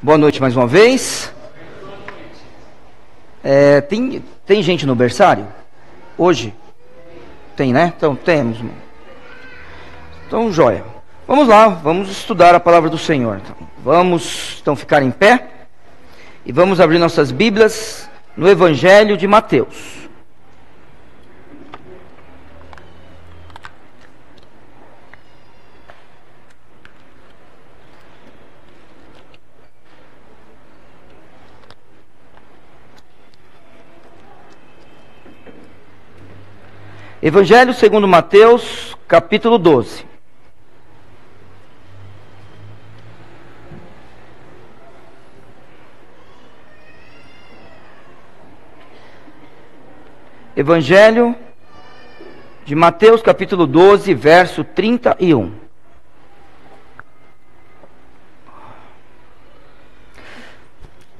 Boa noite mais uma vez. Tem gente no berçário? Hoje? Tem, né? Então temos. Então, joia. Vamos lá, vamos estudar a palavra do Senhor. Vamos ficar em pé e vamos abrir nossas Bíblias no Evangelho de Mateus. Evangelho segundo Mateus, capítulo 12. Evangelho de Mateus, capítulo 12, verso 31.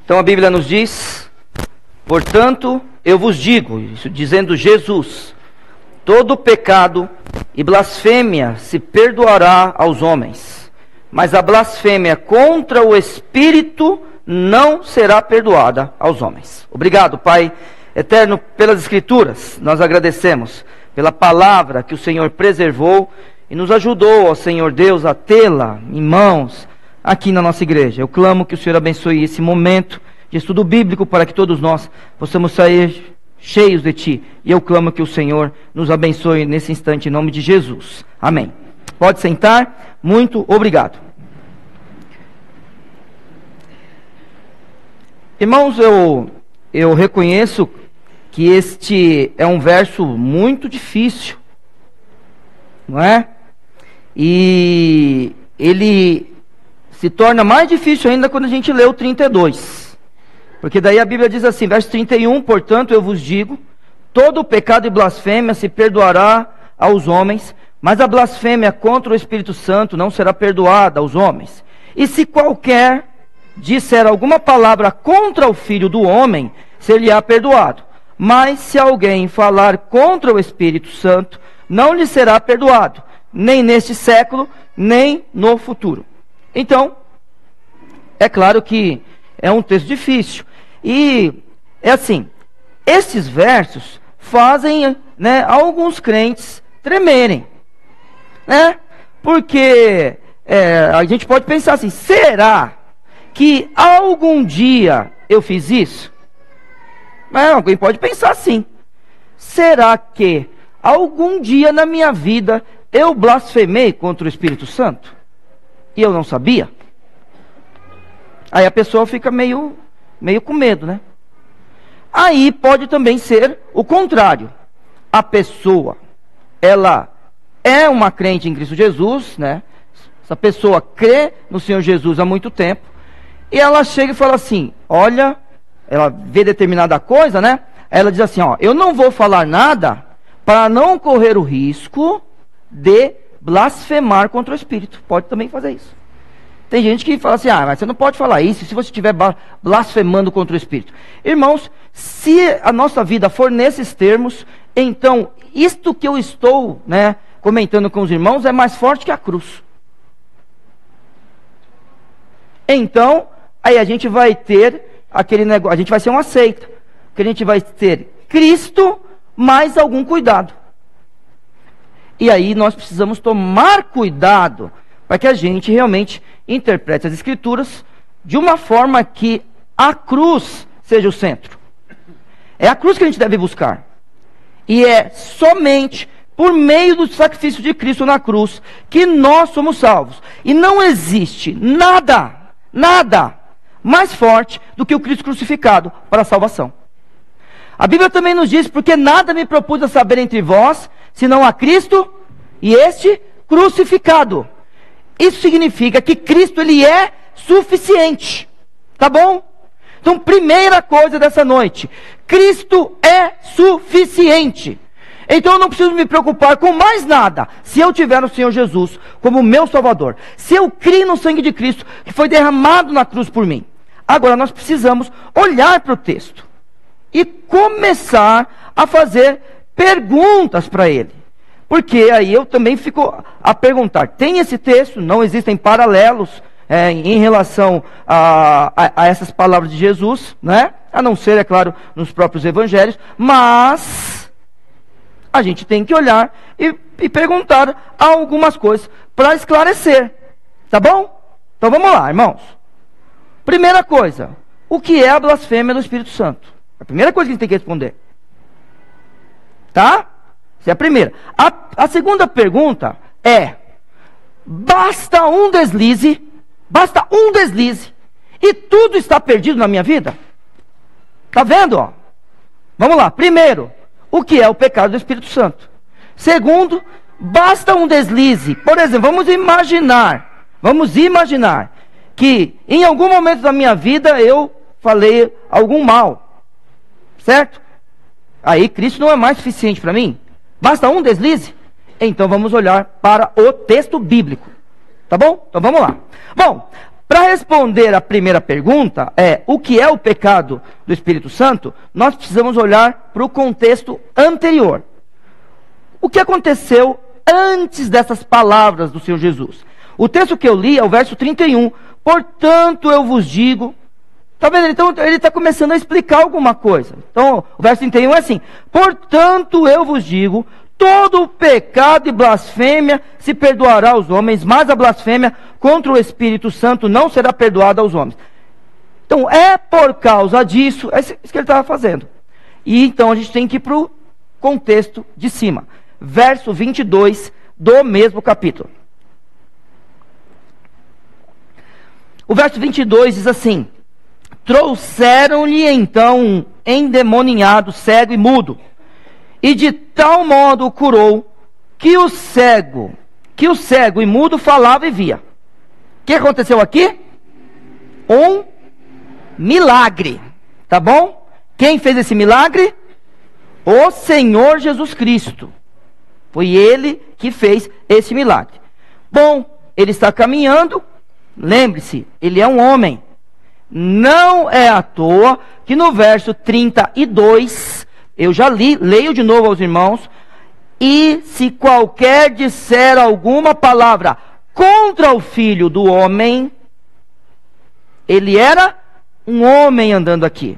Então a Bíblia nos diz: portanto, eu vos digo, isso dizendo Jesus, todo pecado e blasfêmia se perdoará aos homens, mas a blasfêmia contra o Espírito não será perdoada aos homens. Obrigado, Pai eterno, pelas Escrituras. Nós agradecemos pela palavra que o Senhor preservou e nos ajudou, ó Senhor Deus, a tê-la em mãos aqui na nossa igreja. Eu clamo que o Senhor abençoe esse momento de estudo bíblico para que todos nós possamos sair cheios de Ti. E eu clamo que o Senhor nos abençoe nesse instante, em nome de Jesus. Amém. Pode sentar. Muito obrigado. Irmãos, eu reconheço que este é um verso muito difícil, não é? E ele se torna mais difícil ainda quando a gente lê o 32. Porque daí a Bíblia diz assim, verso 31, portanto eu vos digo, todo pecado e blasfêmia se perdoará aos homens, mas a blasfêmia contra o Espírito Santo não será perdoada aos homens. E se qualquer disser alguma palavra contra o Filho do Homem, ser-lhe-á perdoado. Mas se alguém falar contra o Espírito Santo, não lhe será perdoado, nem neste século, nem no futuro. Então, é claro que é um texto difícil. E é assim, esses versos fazem, né, alguns crentes tremerem, né? Porque a gente pode pensar assim, será que algum dia eu fiz isso? Alguém pode pensar assim, será que algum dia na minha vida eu blasfemei contra o Espírito Santo e eu não sabia? Aí a pessoa fica meio com medo, né? Aí pode também ser o contrário. A pessoa, ela é uma crente em Cristo Jesus, né? Essa pessoa crê no Senhor Jesus há muito tempo, e ela chega e fala assim, olha, ela vê determinada coisa, né? Ela diz assim, ó, eu não vou falar nada para não correr o risco de blasfemar contra o Espírito. Pode também fazer isso. Tem gente que fala assim, mas você não pode falar isso se você estiver blasfemando contra o Espírito. Irmãos, se a nossa vida for nesses termos, então isto que eu estou, né, comentando com os irmãos é mais forte que a cruz. Então, aí a gente vai ter aquele negócio, a gente vai ser uma seita, que a gente vai ter Cristo mais algum cuidado. E aí nós precisamos tomar cuidado para que a gente realmente interprete as Escrituras de uma forma que a cruz seja o centro. É a cruz que a gente deve buscar. E é somente por meio do sacrifício de Cristo na cruz que nós somos salvos. E não existe nada mais forte do que o Cristo crucificado para a salvação. A Bíblia também nos diz, porque nada me propus a saber entre vós, senão a Cristo e este crucificado. Isso significa que Cristo, ele é suficiente. Tá bom? Então, primeira coisa dessa noite, Cristo é suficiente. Então eu não preciso me preocupar com mais nada, se eu tiver o Senhor Jesus como meu Salvador. Se eu crio no sangue de Cristo, que foi derramado na cruz por mim. Agora nós precisamos olhar para o texto e começar a fazer perguntas para ele. Porque aí eu também fico a perguntar, tem esse texto, não existem paralelos em relação a essas palavras de Jesus, né? A não ser, é claro, nos próprios evangelhos, mas a gente tem que olhar e perguntar algumas coisas para esclarecer, tá bom? Então vamos lá, irmãos. Primeira coisa, o que é a blasfêmia do Espírito Santo? A primeira coisa que a gente tem que responder. Tá? Essa é a primeira. A segunda pergunta é: basta um deslize e tudo está perdido na minha vida? Tá vendo? Ó? Vamos lá. Primeiro, o que é o pecado do Espírito Santo? Segundo, basta um deslize. Por exemplo, vamos imaginar que em algum momento da minha vida eu falei algum mal, certo? Aí Cristo não é mais suficiente para mim? Basta um deslize? Então vamos olhar para o texto bíblico, tá bom? Então vamos lá. Bom, para responder a primeira pergunta, o que é o pecado do Espírito Santo, nós precisamos olhar para o contexto anterior. O que aconteceu antes dessas palavras do Senhor Jesus? O texto que eu li é o verso 31. Portanto, eu vos digo... Está vendo? Então, ele está começando a explicar alguma coisa. Então, o verso 31 é assim: portanto, eu vos digo, todo pecado e blasfêmia se perdoará aos homens, mas a blasfêmia contra o Espírito Santo não será perdoada aos homens. Então, é por causa disso, é isso que ele estava fazendo. E então, a gente tem que ir para o contexto de cima. Verso 22 do mesmo capítulo. O verso 22 diz assim: trouxeram-lhe então um endemoniado, cego e mudo, e de tal modo o curou, que o cego e mudo falava e via. O que aconteceu aqui? Um milagre, tá bom? Quem fez esse milagre? O Senhor Jesus Cristo. Foi Ele que fez esse milagre. Bom, ele está caminhando, lembre-se, ele é um homem. Não é à toa que no verso 32, eu já leio de novo aos irmãos: e se qualquer disser alguma palavra contra o Filho do Homem, ele era um homem andando aqui.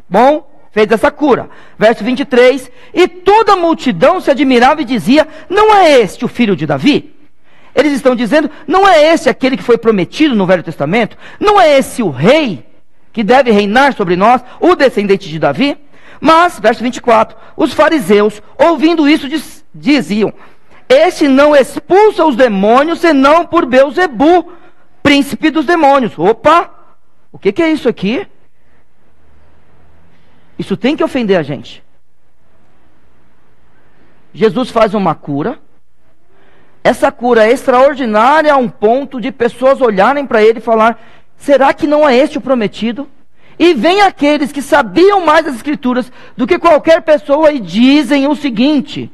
Bom, fez essa cura. Verso 23, e toda a multidão se admirava e dizia: não é este o filho de Davi? Eles estão dizendo: não é esse aquele que foi prometido no Velho Testamento? Não é esse o rei que deve reinar sobre nós, o descendente de Davi? Mas, verso 24, os fariseus, ouvindo isso, diziam: este não expulsa os demônios, senão por Beelzebu, príncipe dos demônios. Opa! O que é isso aqui? Isso tem que ofender a gente. Jesus faz uma cura. Essa cura é extraordinária a um ponto de pessoas olharem para ele e falar: será que não é este o prometido? E vem aqueles que sabiam mais das Escrituras do que qualquer pessoa e dizem o seguinte: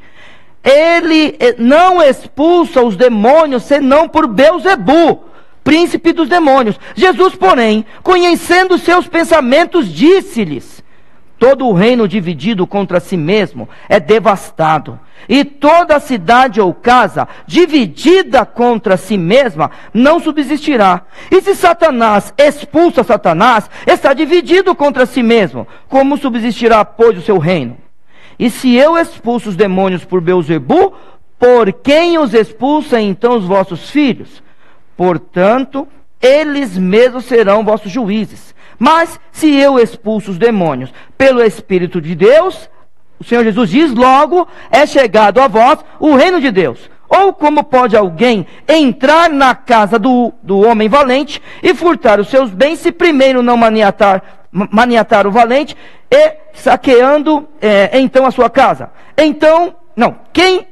ele não expulsa os demônios senão por Beelzebu, príncipe dos demônios. Jesus, porém, conhecendo seus pensamentos, disse-lhes: todo o reino dividido contra si mesmo é devastado, e toda a cidade ou casa dividida contra si mesma não subsistirá. E se Satanás expulsa Satanás, está dividido contra si mesmo. Como subsistirá, pois, o seu reino? E se eu expulso os demônios por Beelzebu, por quem os expulsa então os vossos filhos? Portanto, eles mesmos serão vossos juízes. Mas se eu expulso os demônios pelo Espírito de Deus, o Senhor Jesus diz: logo é chegado a vós o reino de Deus. Ou como pode alguém entrar na casa do homem valente e furtar os seus bens, se primeiro não maniatar o valente e saqueando então a sua casa? Então, não, quem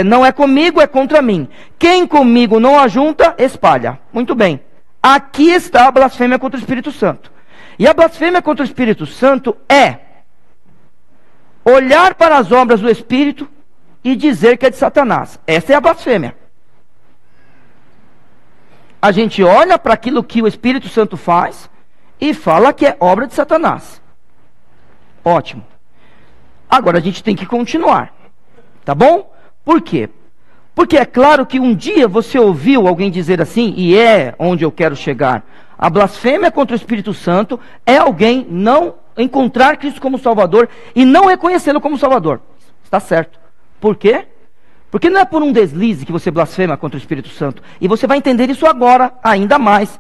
não é comigo é contra mim. Quem comigo não ajunta, espalha. Muito bem. Aqui está a blasfêmia contra o Espírito Santo. E a blasfêmia contra o Espírito Santo é olhar para as obras do Espírito e dizer que é de Satanás. Essa é a blasfêmia. A gente olha para aquilo que o Espírito Santo faz e fala que é obra de Satanás. Ótimo. Agora a gente tem que continuar. Tá bom? Por quê? Porque é claro que um dia você ouviu alguém dizer assim, e é onde eu quero chegar. A blasfêmia contra o Espírito Santo é alguém não encontrar Cristo como Salvador e não reconhecê-lo como Salvador. Está certo. Por quê? Porque não é por um deslize que você blasfema contra o Espírito Santo. E você vai entender isso agora, ainda mais,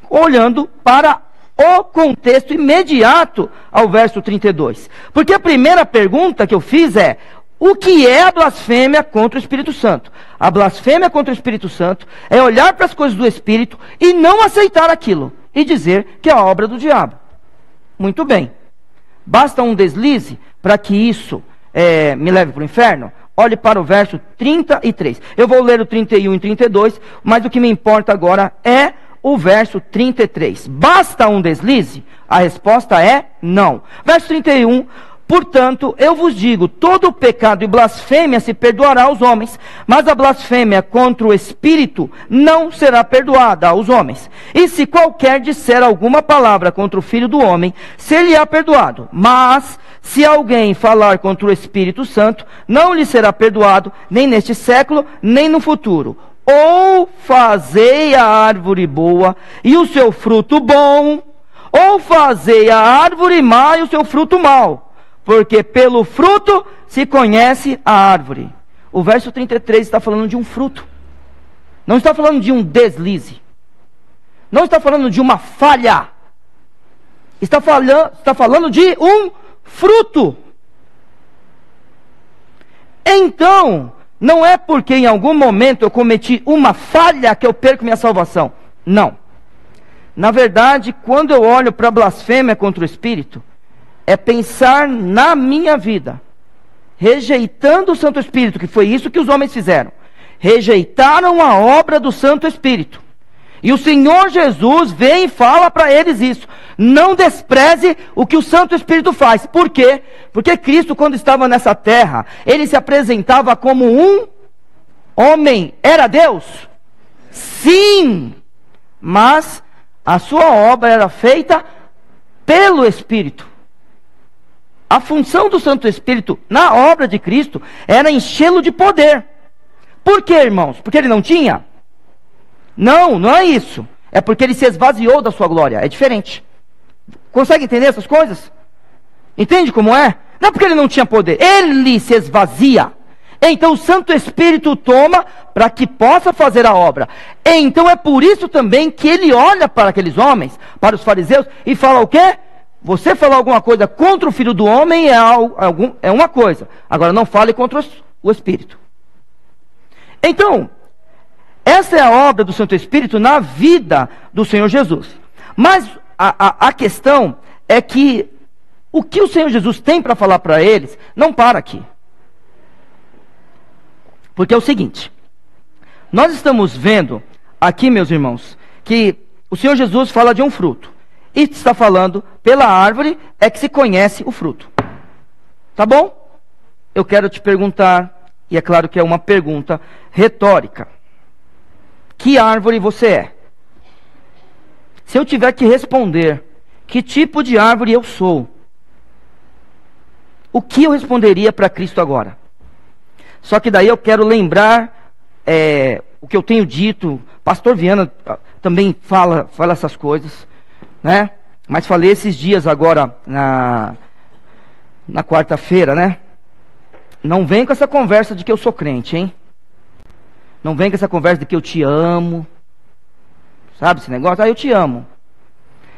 olhando para o contexto imediato ao verso 32. Porque a primeira pergunta que eu fiz é: o que é a blasfêmia contra o Espírito Santo? A blasfêmia contra o Espírito Santo é olhar para as coisas do Espírito e não aceitar aquilo, e dizer que é a obra do diabo. Muito bem. Basta um deslize para que isso me leve para o inferno? Olhe para o verso 33. Eu vou ler o 31 e 32, mas o que me importa agora é o verso 33. Basta um deslize? A resposta é não. Verso 31. Portanto, eu vos digo, todo pecado e blasfêmia se perdoará aos homens, mas a blasfêmia contra o Espírito não será perdoada aos homens. E se qualquer disser alguma palavra contra o Filho do Homem, ser-lhe-á perdoado. Mas, se alguém falar contra o Espírito Santo, não lhe será perdoado, nem neste século, nem no futuro. Ou fazei a árvore boa e o seu fruto bom, ou fazei a árvore má e o seu fruto mau. Porque pelo fruto se conhece a árvore. O verso 33 está falando de um fruto. Não está falando de um deslize. Não está falando de uma falha. Está falando de um fruto. Então, não é porque em algum momento eu cometi uma falha que eu perco minha salvação. Não. Na verdade, quando eu olho para a blasfêmia contra o Espírito, é pensar na minha vida, rejeitando o Santo Espírito, que foi isso que os homens fizeram. Rejeitaram a obra do Santo Espírito. E o Senhor Jesus vem e fala para eles isso. Não despreze o que o Santo Espírito faz. Por quê? Porque Cristo, quando estava nessa terra, ele se apresentava como um homem. Era Deus? Sim! Mas a sua obra era feita pelo Espírito. A função do Santo Espírito na obra de Cristo era enchê-lo de poder. Por quê, irmãos? Porque ele não tinha? Não, não é isso. É porque ele se esvaziou da sua glória. É diferente. Consegue entender essas coisas? Entende como é? Não é porque ele não tinha poder. Ele se esvazia. Então o Santo Espírito toma para que possa fazer a obra. Então é por isso também que ele olha para aqueles homens, para os fariseus, e fala o quê? Você falar alguma coisa contra o Filho do Homem é uma coisa. Agora não fale contra o Espírito. Então, essa é a obra do Santo Espírito na vida do Senhor Jesus. Mas a questão é que o que o Senhor Jesus tem para falar para eles não para aqui. Porque é o seguinte, nós estamos vendo aqui, meus irmãos, que o Senhor Jesus fala de um fruto. E está falando, pela árvore é que se conhece o fruto. Tá bom? Eu quero te perguntar, e é claro que é uma pergunta retórica. Que árvore você é? Se eu tiver que responder que tipo de árvore eu sou, o que eu responderia para Cristo agora? Só que daí eu quero lembrar o que eu tenho dito. Pastor Viana também fala essas coisas, né? Mas falei esses dias agora na quarta-feira, né? Não vem com essa conversa de que eu sou crente, hein? Não vem com essa conversa de que eu te amo. Sabe esse negócio? Eu te amo.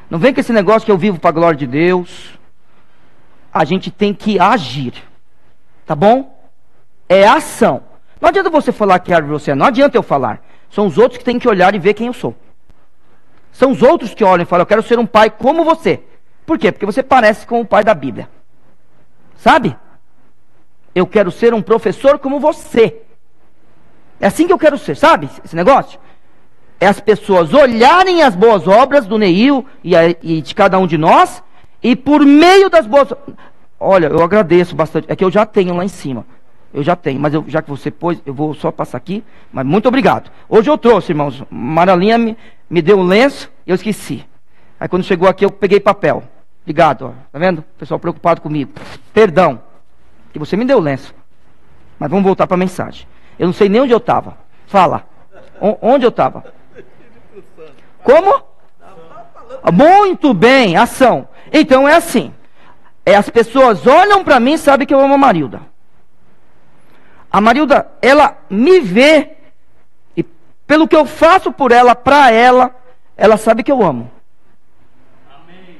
Não vem com esse negócio que eu vivo para a glória de Deus. A gente tem que agir. Tá bom? É ação. Não adianta você falar que árvore você é. Não adianta eu falar. São os outros que têm que olhar e ver quem eu sou. São os outros que olham e falam: eu quero ser um pai como você. Por quê? Porque você parece com o pai da Bíblia. Sabe? Eu quero ser um professor como você. É assim que eu quero ser, sabe? Esse negócio. É as pessoas olharem as boas obras do Neil e de cada um de nós, e por meio das boas... Olha, eu agradeço bastante. É que eu já tenho lá em cima. Eu já tenho, mas já que você pôs, eu vou só passar aqui. Mas muito obrigado. Hoje eu trouxe, irmãos. Maralinha me deu um lenço e eu esqueci. Aí quando chegou aqui eu peguei papel. Obrigado, ó. Tá vendo? O pessoal preocupado comigo. Perdão, que você me deu o lenço. Mas vamos voltar para a mensagem. Eu não sei nem onde eu estava. Fala. Onde eu estava? Como? Muito bem, ação. Então é assim. As pessoas olham para mim e sabem que eu amo a Marilda. A Marilda, ela me vê, e pelo que eu faço por ela, para ela, ela sabe que eu amo. Amém.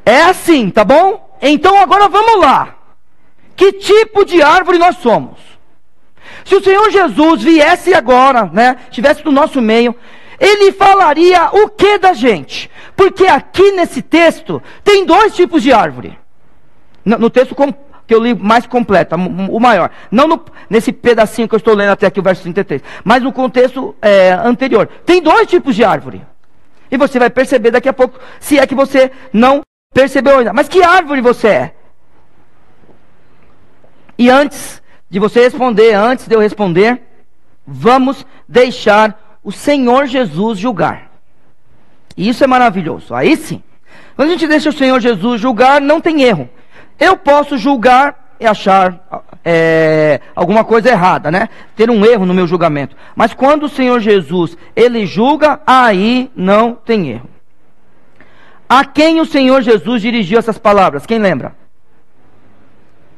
É assim, tá bom? Então agora vamos lá. Que tipo de árvore nós somos? Se o Senhor Jesus viesse agora, né, estivesse no nosso meio, Ele falaria o que da gente? Porque aqui nesse texto tem dois tipos de árvore. No texto que eu li mais completo, o maior. Não nesse pedacinho que eu estou lendo até aqui, o verso 33. Mas no contexto anterior. Tem dois tipos de árvore. E você vai perceber daqui a pouco, se é que você não percebeu ainda. Mas que árvore você é? E antes de você responder, antes de eu responder, vamos deixar o Senhor Jesus julgar. E isso é maravilhoso. Aí sim. Quando a gente deixa o Senhor Jesus julgar, não tem erro. Eu posso julgar e achar alguma coisa errada, né? Ter um erro no meu julgamento. Mas quando o Senhor Jesus, Ele julga, aí não tem erro. A quem o Senhor Jesus dirigiu essas palavras? Quem lembra?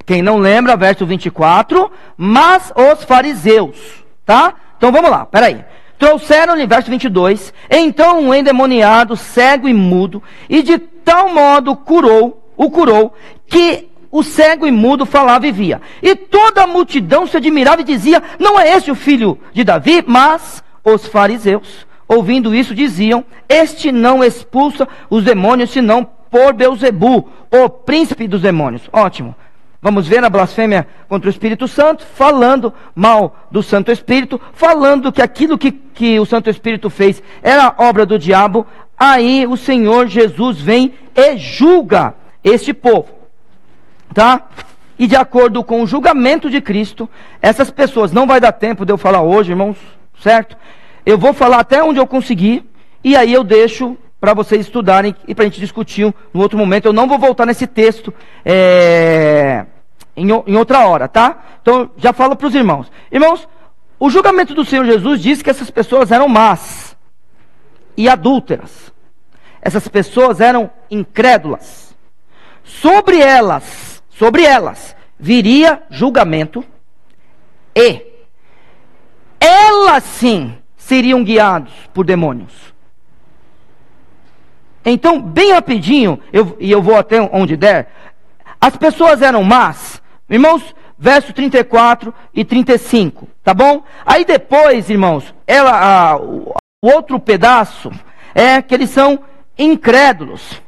Quem não lembra, verso 24, mas os fariseus, tá? Então vamos lá, peraí. Trouxeram-lhe, verso 22, então um endemoniado, cego e mudo, e de tal modo o curou, que o cego e mudo falava e via. E toda a multidão se admirava e dizia, não é este o filho de Davi? Mas os fariseus, ouvindo isso, diziam, este não expulsa os demônios, senão por Beelzebu, o príncipe dos demônios. Ótimo. Vamos ver a blasfêmia contra o Espírito Santo, falando mal do Santo Espírito, falando que aquilo que o Santo Espírito fez era obra do diabo. Aí o Senhor Jesus vem e julga este povo, tá? E de acordo com o julgamento de Cristo, essas pessoas, não vai dar tempo de eu falar hoje, irmãos, certo? Eu vou falar até onde eu conseguir, e aí eu deixo para vocês estudarem e para a gente discutir no outro momento. Eu não vou voltar nesse texto em outra hora, tá? Então, já falo para os irmãos. Irmãos, o julgamento do Senhor Jesus diz que essas pessoas eram más e adúlteras. Essas pessoas eram incrédulas. Sobre elas, viria julgamento e elas sim seriam guiados por demônios. Então, bem rapidinho, eu vou até onde der, as pessoas eram más, irmãos, verso 34 e 35, tá bom? Aí depois, irmãos, o outro pedaço é que eles são incrédulos,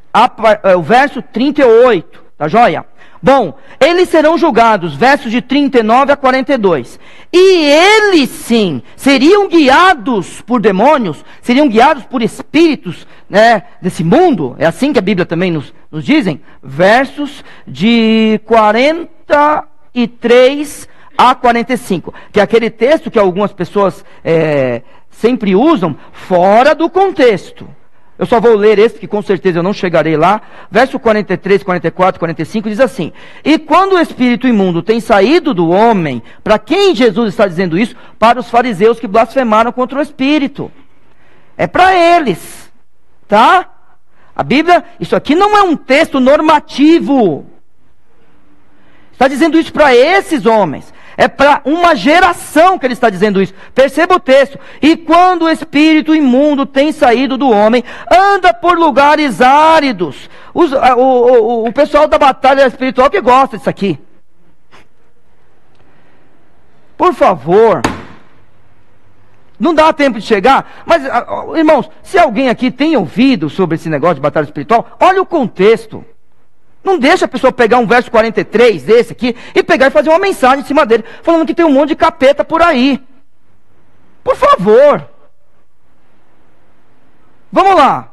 o verso 38, tá joia? Bom, eles serão julgados, versos de 39 a 42. E eles sim, seriam guiados por demônios, seriam guiados por espíritos, né, desse mundo. É assim que a Bíblia também nos dizem. Versos de 43 a 45. Que é aquele texto que algumas pessoas sempre usam fora do contexto. Eu só vou ler esse, que com certeza eu não chegarei lá. Verso 43, 44, 45 diz assim: e quando o espírito imundo tem saído do homem, para quem Jesus está dizendo isso? Para os fariseus que blasfemaram contra o espírito. É para eles, tá? A Bíblia, isso aqui não é um texto normativo. Está dizendo isso para esses homens. É para uma geração que ele está dizendo isso. Perceba o texto. E quando o espírito imundo tem saído do homem, anda por lugares áridos. O pessoal da batalha espiritual que gosta disso aqui. Por favor. Não dá tempo de chegar. Mas, irmãos, se alguém aqui tem ouvido sobre esse negócio de batalha espiritual, olha o contexto. Não deixa a pessoa pegar um verso 43 desse aqui e pegar e fazer uma mensagem em cima dele, falando que tem um monte de capeta por aí. Por favor. Vamos lá.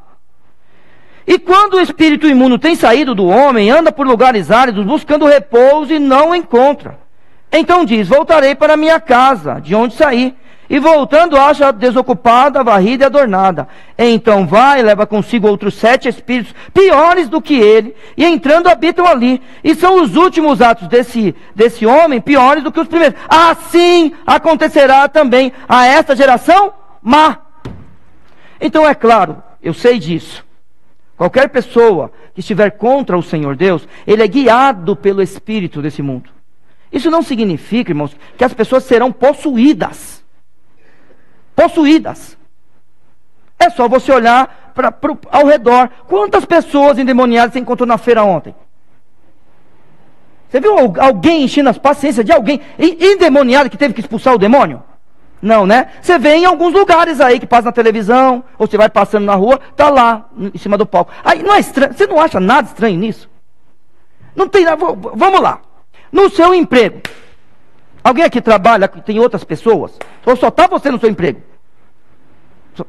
E quando o espírito imundo tem saído do homem, anda por lugares áridos, buscando repouso e não o encontra. Então diz, voltarei para a minha casa, de onde saí. E voltando, acha desocupada, varrida e adornada. Então vai, leva consigo outros 7 espíritos piores do que ele, e entrando habitam ali. E são os últimos atos desse homem piores do que os primeiros. Assim acontecerá também a esta geração má. Então é claro, eu sei disso. Qualquer pessoa que estiver contra o Senhor Deus, ele é guiado pelo espírito desse mundo. Isso não significa, irmãos, que as pessoas serão possuídas. Possuídas. É só você olhar ao redor. Quantas pessoas endemoniadas você encontrou na feira ontem? Você viu alguém enchendo as paciências de alguém endemoniado que teve que expulsar o demônio? Não, né? Você vê em alguns lugares aí que passa na televisão, ou você vai passando na rua, tá lá em cima do palco. Aí não é estranho, você não acha nada estranho nisso? Não tem nada. Vamos lá. No seu emprego, alguém aqui trabalha, tem outras pessoas? Ou só está você no seu emprego?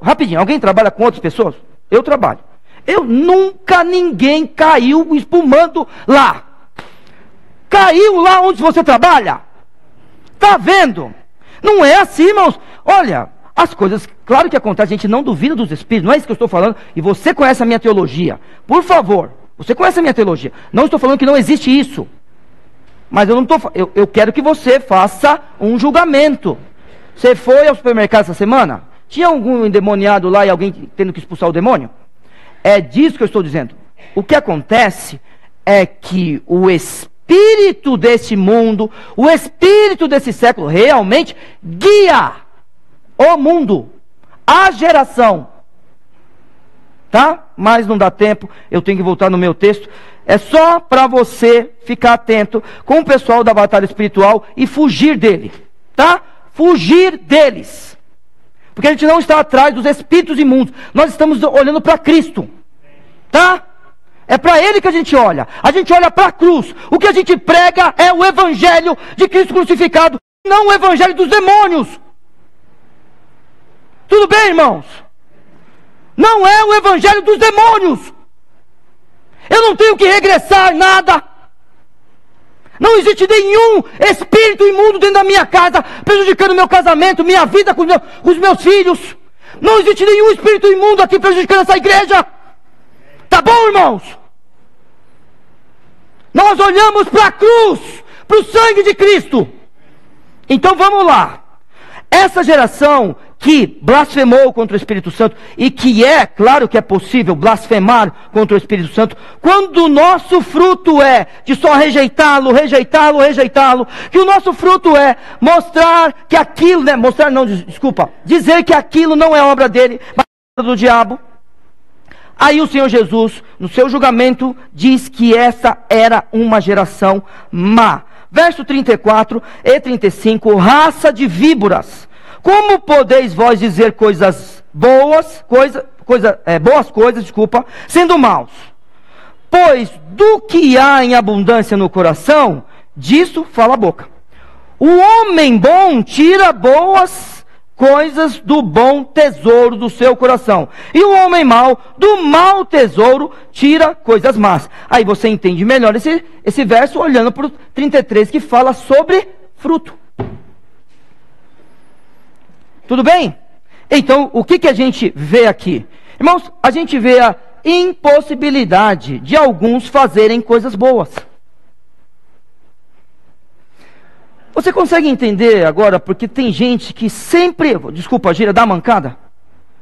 Rapidinho, alguém trabalha com outras pessoas? Eu trabalho. Nunca ninguém caiu espumando lá. Caiu lá onde você trabalha? Está vendo? Não é assim, irmãos. Olha, as coisas, claro que acontece, a gente não duvida dos espíritos, não é isso que eu estou falando, e você conhece a minha teologia. Por favor, você conhece a minha teologia. Não estou falando que não existe isso. Mas eu quero que você faça um julgamento. Você foi ao supermercado essa semana? Tinha algum endemoniado lá e alguém tendo que expulsar o demônio? É disso que eu estou dizendo. O que acontece é que o espírito desse mundo, o espírito desse século, realmente guia o mundo, a geração. Tá? Mas não dá tempo, eu tenho que voltar no meu texto. É só para você ficar atento com o pessoal da batalha espiritual e fugir dele, tá? Fugir deles. Porque a gente não está atrás dos espíritos imundos. Nós estamos olhando para Cristo, tá? É para Ele que a gente olha. A gente olha para a cruz. O que a gente prega é o evangelho de Cristo crucificado, não o evangelho dos demônios. Tudo bem, irmãos? Não é o evangelho dos demônios. Eu não tenho que regressar nada. Não existe nenhum espírito imundo dentro da minha casa, prejudicando meu casamento, minha vida com os meus filhos. Não existe nenhum espírito imundo aqui prejudicando essa igreja. Tá bom, irmãos? Nós olhamos para a cruz, para o sangue de Cristo. Então vamos lá. Essa geração que blasfemou contra o Espírito Santo, e que claro que é possível blasfemar contra o Espírito Santo, quando o nosso fruto é de só rejeitá-lo, que o nosso fruto é mostrar que aquilo, dizer que aquilo não é obra dele, mas é obra do diabo. Aí o Senhor Jesus, no seu julgamento, diz que essa era uma geração má. Verso 34 e 35, raça de víboras, como podeis vós dizer boas coisas, sendo maus? Pois do que há em abundância no coração, disso fala a boca. O homem bom tira boas coisas do bom tesouro do seu coração, e o homem mau, do mau tesouro, tira coisas más. Aí você entende melhor esse verso olhando para o 33, que fala sobre fruto. Tudo bem? Então, o que a gente vê aqui? Irmãos, a gente vê a impossibilidade de alguns fazerem coisas boas. Você consegue entender agora, porque tem gente que sempre, desculpa a gíria, dá mancada?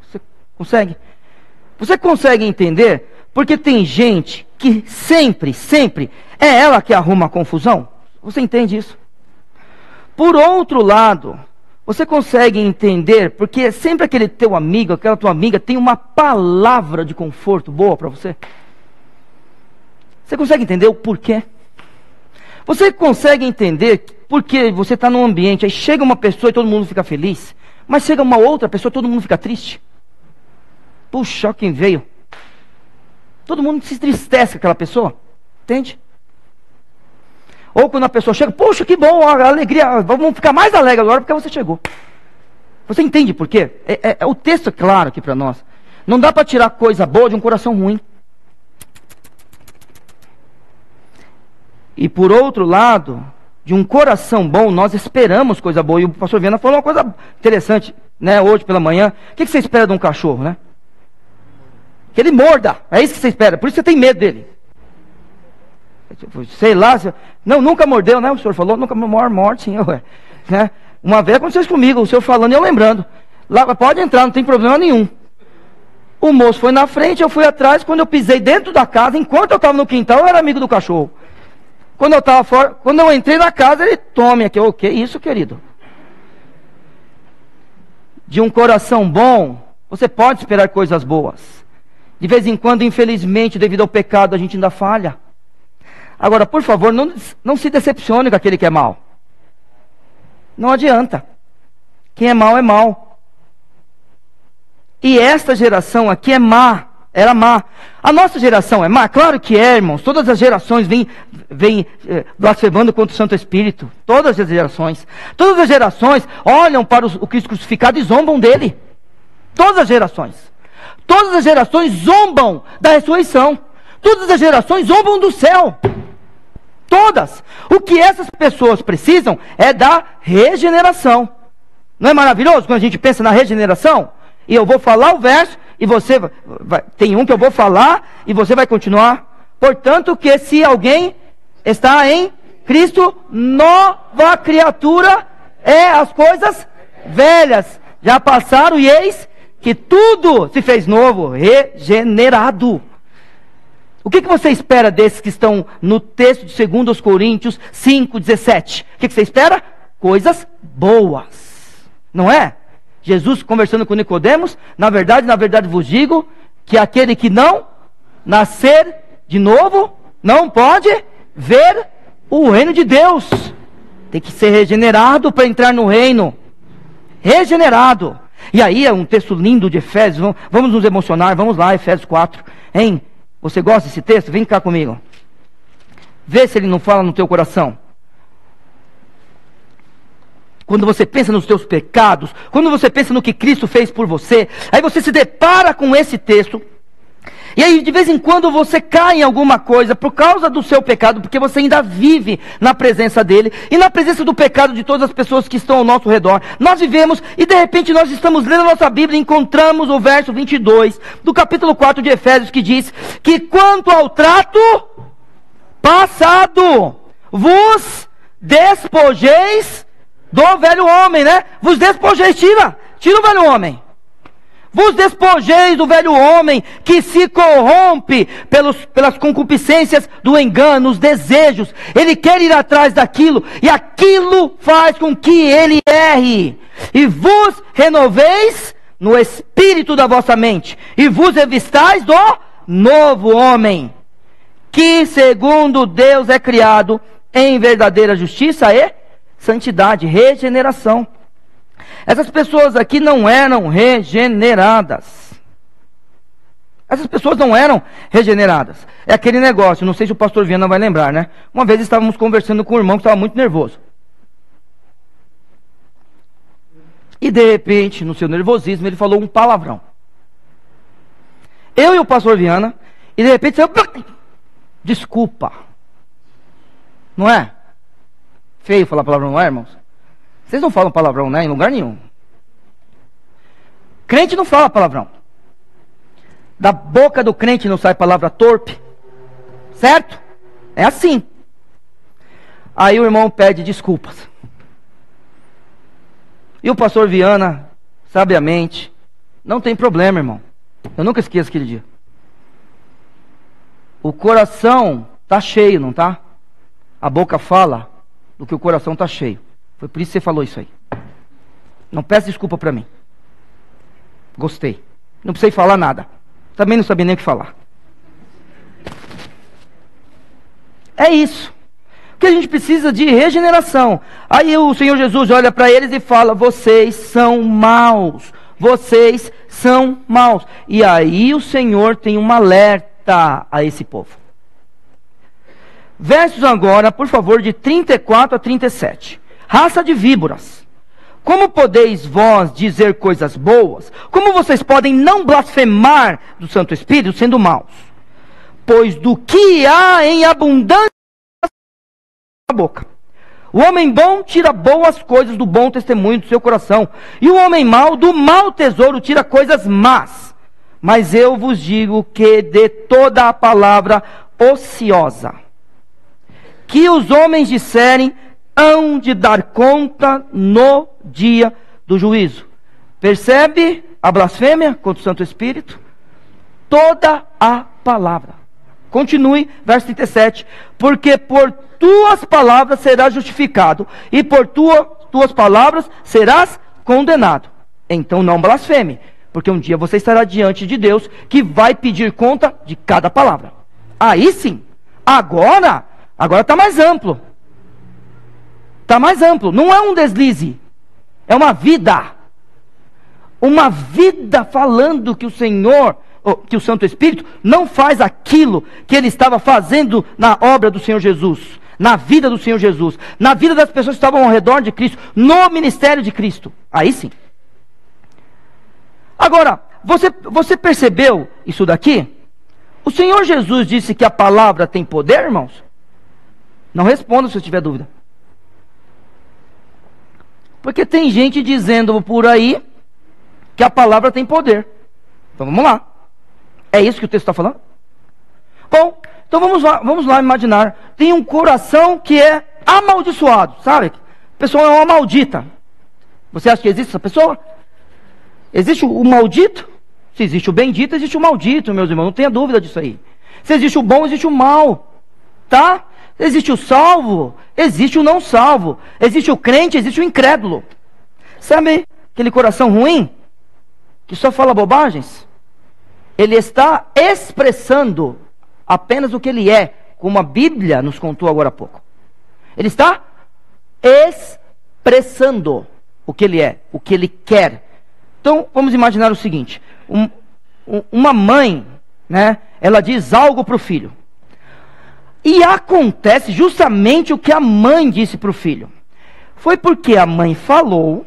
Você consegue? Você consegue entender? Porque tem gente que sempre é ela que arruma a confusão. Você entende isso? Por outro lado, você consegue entender, porque sempre aquele teu amigo, aquela tua amiga tem uma palavra de conforto boa para você. Você consegue entender o porquê? Você consegue entender porque você está num ambiente, aí chega uma pessoa e todo mundo fica feliz, mas chega uma outra pessoa e todo mundo fica triste? Puxa, quem veio? Todo mundo se entristece com aquela pessoa, entende? Ou quando a pessoa chega, poxa, que bom, a alegria, vamos ficar mais alegre agora porque você chegou. Você entende por quê? O texto é claro aqui para nós. Não dá para tirar coisa boa de um coração ruim. E por outro lado, de um coração bom, nós esperamos coisa boa. E o pastor Viana falou uma coisa interessante, né, hoje pela manhã. O que você espera de um cachorro, né? Que ele morda. É isso que você espera. Por isso você tem medo dele. Sei lá. Não, nunca mordeu, né? O senhor falou, nunca morde, sim. Né? Uma vez aconteceu isso comigo, o senhor falando e eu lembrando. Lá, pode entrar, não tem problema nenhum. O moço foi na frente, eu fui atrás. Quando eu pisei dentro da casa, enquanto eu estava no quintal, eu era amigo do cachorro. Quando eu estava fora, quando eu entrei na casa, ele tome aqui. O que é isso, querido? De um coração bom, você pode esperar coisas boas. De vez em quando, infelizmente, devido ao pecado, a gente ainda falha. Agora, por favor, não se decepcione com aquele que é mau. Não adianta. Quem é mau é mau. E esta geração aqui é má. Era má. A nossa geração é má? Claro que é, irmãos. Todas as gerações vêm blasfemando contra o Santo Espírito. Todas as gerações. Todas as gerações olham para o Cristo crucificado e zombam dele. Todas as gerações. Todas as gerações zombam da ressurreição. Todas as gerações zombam do céu. Todas. O que essas pessoas precisam é da regeneração. Não é maravilhoso quando a gente pensa na regeneração? E eu vou falar o verso, e você tem um que eu vou falar, e você vai continuar. Portanto, que se alguém está em Cristo, nova criatura é, as coisas velhas já passaram, e eis que tudo se fez novo, regenerado. O que você espera desses que estão no texto de 2 Coríntios 5:17? O que você espera? Coisas boas, não é? Jesus conversando com Nicodemos, na verdade vos digo, que aquele que não nascer de novo, não pode ver o reino de Deus. Tem que ser regenerado para entrar no reino. Regenerado. E aí é um texto lindo de Efésios, vamos nos emocionar, vamos lá, Efésios 4. Hein? Você gosta desse texto? Vem cá comigo. Vê se ele não fala no teu coração. Quando você pensa nos teus pecados, quando você pensa no que Cristo fez por você, aí você se depara com esse texto, e aí de vez em quando você cai em alguma coisa por causa do seu pecado, porque você ainda vive na presença dele, e na presença do pecado de todas as pessoas que estão ao nosso redor. Nós vivemos, e de repente nós estamos lendo a nossa Bíblia e encontramos o verso 22 do capítulo 4 de Efésios, que diz que quanto ao trato passado, vos despojeis do velho homem, né? Vos despojeis, tira o velho homem. Vos despojeis do velho homem que se corrompe pelas concupiscências do engano, os desejos. Ele quer ir atrás daquilo, e aquilo faz com que ele erre. E vos renoveis no espírito da vossa mente, e vos revistais do novo homem, que segundo Deus é criado em verdadeira justiça e santidade, regeneração. Essas pessoas aqui não eram regeneradas. Essas pessoas não eram regeneradas. É aquele negócio, não sei se o pastor Viana vai lembrar, né? Uma vez estávamos conversando com um irmão que estava muito nervoso. E de repente, no seu nervosismo, ele falou um palavrão. Eu e o pastor Viana, e de repente saiu, desculpa. Não é? Feio falar palavrão, não é, irmãos? Vocês não falam palavrão, né? Em lugar nenhum. Crente não fala palavrão. Da boca do crente não sai palavra torpe. Certo? É assim. Aí o irmão pede desculpas. E o pastor Viana, sabiamente, não tem problema, irmão. Eu nunca esqueço aquele dia. O coração está cheio, não está? A boca fala do que o coração está cheio. Foi por isso que você falou isso aí. Não peça desculpa para mim. Gostei. Não precisei falar nada. Também não sabia nem o que falar. É isso. Porque a gente precisa de regeneração. Aí o Senhor Jesus olha para eles e fala: vocês são maus. Vocês são maus. E aí o Senhor tem um alerta a esse povo. Versos agora, por favor, de 34 a 37. Raça de víboras, como podeis vós dizer coisas boas? Como vocês podem não blasfemar do Santo Espírito sendo maus? Pois do que há em abundância na boca, O homem bom tira boas coisas do bom testemunho do seu coração, e o homem mau do mau tesouro tira coisas más. Mas eu vos digo que de toda a palavra ociosa que os homens disserem, hão de dar conta no dia do juízo. Percebe a blasfêmia contra o Santo Espírito? Toda a palavra. Continue, verso 37. Porque por tuas palavras serás justificado, e por tuas palavras serás condenado. Então não blasfeme, porque um dia você estará diante de Deus, que vai pedir conta de cada palavra. Aí sim, agora está mais amplo. Está mais amplo, não é um deslize, é uma vida. Uma vida falando que o Senhor, que o Santo Espírito não faz aquilo que ele estava fazendo na obra do Senhor Jesus, na vida do Senhor Jesus, na vida das pessoas que estavam ao redor de Cristo, no ministério de Cristo. Aí sim. Agora, você percebeu isso daqui? O Senhor Jesus disse que a palavra tem poder, irmãos? Não responda se você tiver dúvida. Porque tem gente dizendo por aí que a palavra tem poder. Então vamos lá. É isso que o texto está falando? Bom, então vamos lá imaginar. Tem um coração que é amaldiçoado, sabe? A pessoa é uma maldita. Você acha que existe essa pessoa? Existe o maldito? Se existe o bendito, existe o maldito, meus irmãos. Não tenha dúvida disso aí. Se existe o bom, existe o mal. Tá? Existe o salvo, existe o não salvo. Existe o crente, existe o incrédulo. Sabe aquele coração ruim? Que só fala bobagens? Ele está expressando apenas o que ele é, como a Bíblia nos contou agora há pouco. Ele está expressando o que ele é, o que ele quer. Então, vamos imaginar o seguinte. Uma mãe, né, ela diz algo para o filho. E acontece justamente o que a mãe disse para o filho. Foi porque a mãe falou,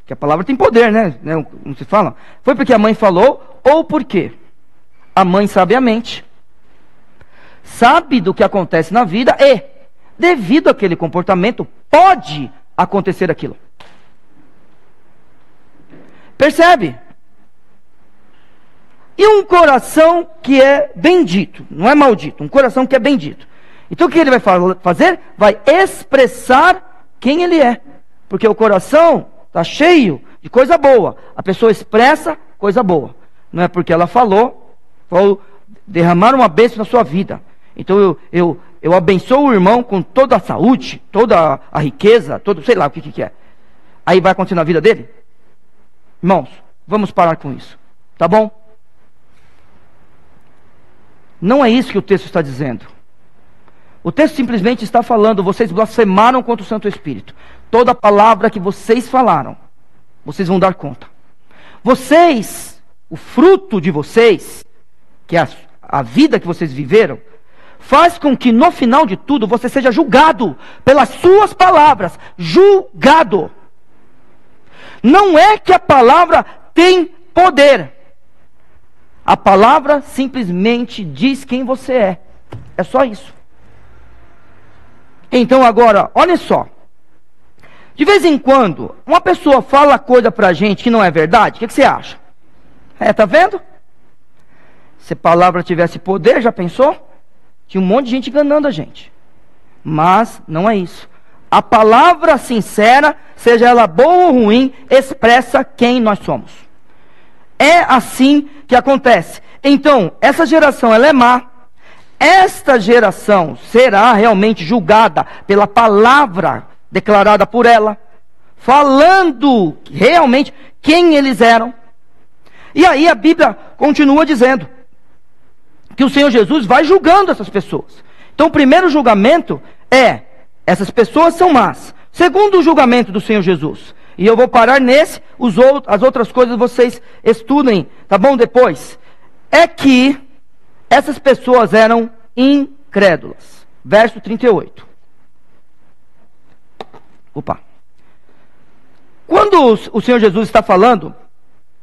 que a palavra tem poder, né? Não se fala? Foi porque a mãe falou, ou porque a mãe sabiamente sabe do que acontece na vida e, devido àquele comportamento, pode acontecer aquilo. Percebe? E um coração que é bendito, não é maldito, um coração que é bendito. Então o que ele vai fazer? Vai expressar quem ele é. Porque o coração está cheio de coisa boa. A pessoa expressa coisa boa. Não é porque ela falou, vou derramar uma bênção na sua vida. Então eu abençoo o irmão com toda a saúde, toda a riqueza, todo, sei lá o que é. Aí vai acontecer na vida dele? Irmãos, vamos parar com isso. Tá bom? Não é isso que o texto está dizendo. O texto simplesmente está falando, vocês blasfemaram contra o Santo Espírito. Toda palavra que vocês falaram, vocês vão dar conta. Vocês, o fruto de vocês, que é a vida que vocês viveram, faz com que no final de tudo você seja julgado pelas suas palavras. Julgado. Não é que a palavra tem poder. A palavra simplesmente diz quem você é. É só isso. Então agora, olha só. De vez em quando, uma pessoa fala coisa pra gente que não é verdade, o que você acha? Tá vendo? Se a palavra tivesse poder, já pensou? Tinha um monte de gente enganando a gente. Mas não é isso. A palavra sincera, seja ela boa ou ruim, expressa quem nós somos. É assim que acontece. Então, essa geração, ela é má. Esta geração será realmente julgada pela palavra declarada por ela, falando realmente quem eles eram. E aí a Bíblia continua dizendo que o Senhor Jesus vai julgando essas pessoas. Então o primeiro julgamento é, essas pessoas são más. Segundo julgamento do Senhor Jesus, e eu vou parar nesse, as outras coisas vocês estudem, tá bom? Depois, é que essas pessoas eram incrédulas. Verso 38. Quando o Senhor Jesus está falando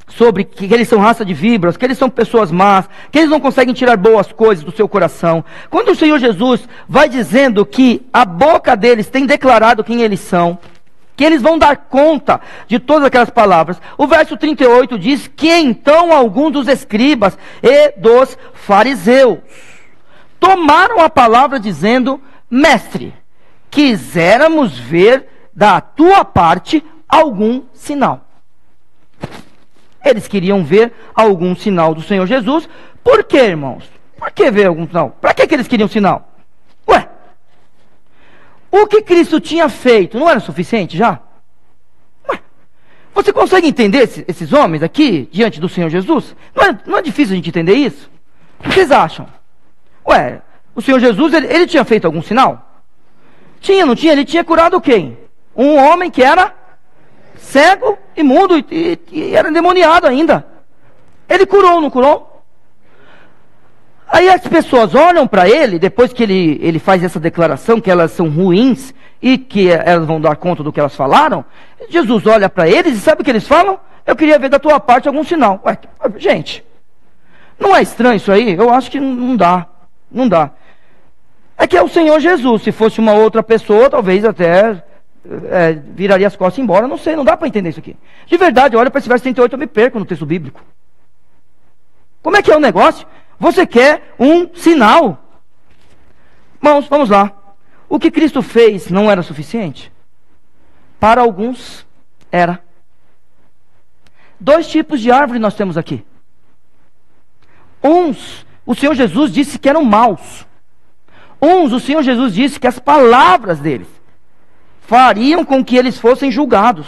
sobre que eles são raça de víboras, que eles são pessoas más, que eles não conseguem tirar boas coisas do seu coração. Quando o Senhor Jesus vai dizendo que a boca deles tem declarado quem eles são, que eles vão dar conta de todas aquelas palavras, o verso 38 diz que então alguns dos escribas e dos fariseus tomaram a palavra dizendo: mestre, quiséramos ver da tua parte algum sinal. Eles queriam ver algum sinal do Senhor Jesus. Por quê, irmãos? Por que ver algum sinal? Para que eles queriam sinal? Ué, o que Cristo tinha feito não era suficiente já? Ué, você consegue entender esses homens aqui, diante do Senhor Jesus? Não é difícil a gente entender isso? O que vocês acham? Ué, o Senhor Jesus, ele tinha feito algum sinal? Tinha, não tinha? Ele tinha curado quem? Um homem que era cego e mudo e era endemoniado ainda. Ele curou, não curou? Aí as pessoas olham para ele, depois que ele faz essa declaração que elas são ruins e que elas vão dar conta do que elas falaram. Jesus olha para eles e sabe o que eles falam? Eu queria ver da tua parte algum sinal. Ué, gente, não é estranho isso aí? Eu acho que não dá. Não dá. É que é o Senhor Jesus. Se fosse uma outra pessoa, talvez até viraria as costas e ir embora. Não sei, não dá para entender isso aqui. De verdade, olha para esse verso 38, eu me perco no texto bíblico. Como é que é o negócio? Você quer um sinal. Irmãos, vamos lá. O que Cristo fez não era suficiente? Para alguns, era. Dois tipos de árvore nós temos aqui. Uns, o Senhor Jesus disse que eram maus. Uns, o Senhor Jesus disse que as palavras deles fariam com que eles fossem julgados.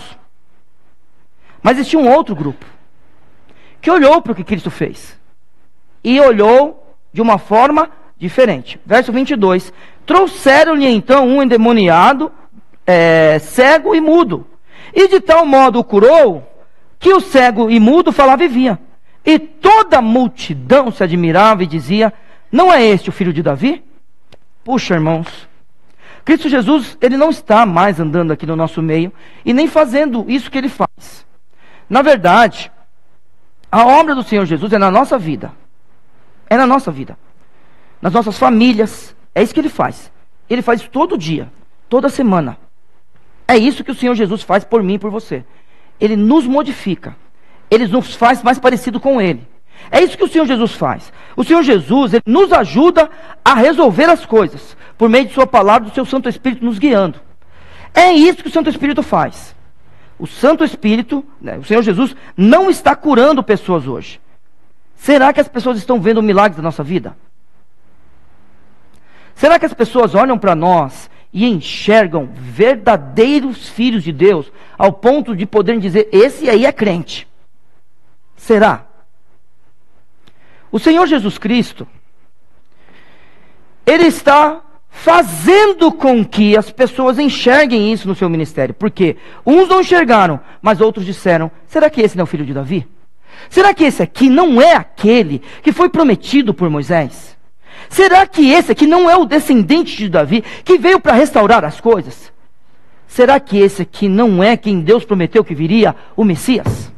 Mas existia um outro grupo que olhou para o que Cristo fez e olhou de uma forma diferente. Verso 22. Trouxeram-lhe então um endemoniado, cego e mudo, e de tal modo o curou, que o cego e mudo falava e via. E toda a multidão se admirava e dizia: não é este o filho de Davi? Puxa, irmãos, Cristo Jesus, ele não está mais andando aqui no nosso meio e nem fazendo isso que ele faz. Na verdade, a obra do Senhor Jesus é na nossa vida. É na nossa vida. Nas nossas famílias. É isso que ele faz. Ele faz isso todo dia, toda semana. É isso que o Senhor Jesus faz por mim e por você. Ele nos modifica. Ele nos faz mais parecido com ele. É isso que o Senhor Jesus faz. O Senhor Jesus, ele nos ajuda a resolver as coisas por meio de sua palavra, do seu Santo Espírito nos guiando. É isso que o Santo Espírito faz. O Santo Espírito, o Senhor Jesus, não está curando pessoas hoje. Será que as pessoas estão vendo milagres da nossa vida? Será que as pessoas olham para nós e enxergam verdadeiros filhos de Deus, ao ponto de poderem dizer: esse aí é crente? Será? O Senhor Jesus Cristo, ele está fazendo com que as pessoas enxerguem isso no seu ministério. Porque uns não enxergaram, mas outros disseram: será que esse não é o filho de Davi? Será que esse aqui não é aquele que foi prometido por Moisés? Será que esse aqui não é o descendente de Davi, que veio para restaurar as coisas? Será que esse aqui não é quem Deus prometeu que viria, o Messias?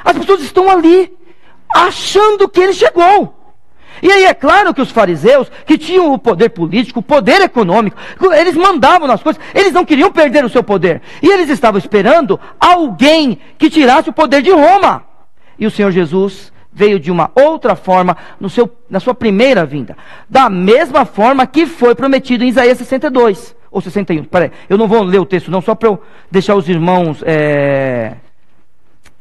As pessoas estão ali, achando que ele chegou. E aí é claro que os fariseus, que tinham o poder político, o poder econômico, eles mandavam nas coisas, eles não queriam perder o seu poder. E eles estavam esperando alguém que tirasse o poder de Roma. E o Senhor Jesus veio de uma outra forma na sua primeira vinda. Da mesma forma que foi prometido em Isaías 62, ou 61. Peraí, eu não vou ler o texto não, só para eu deixar os irmãos...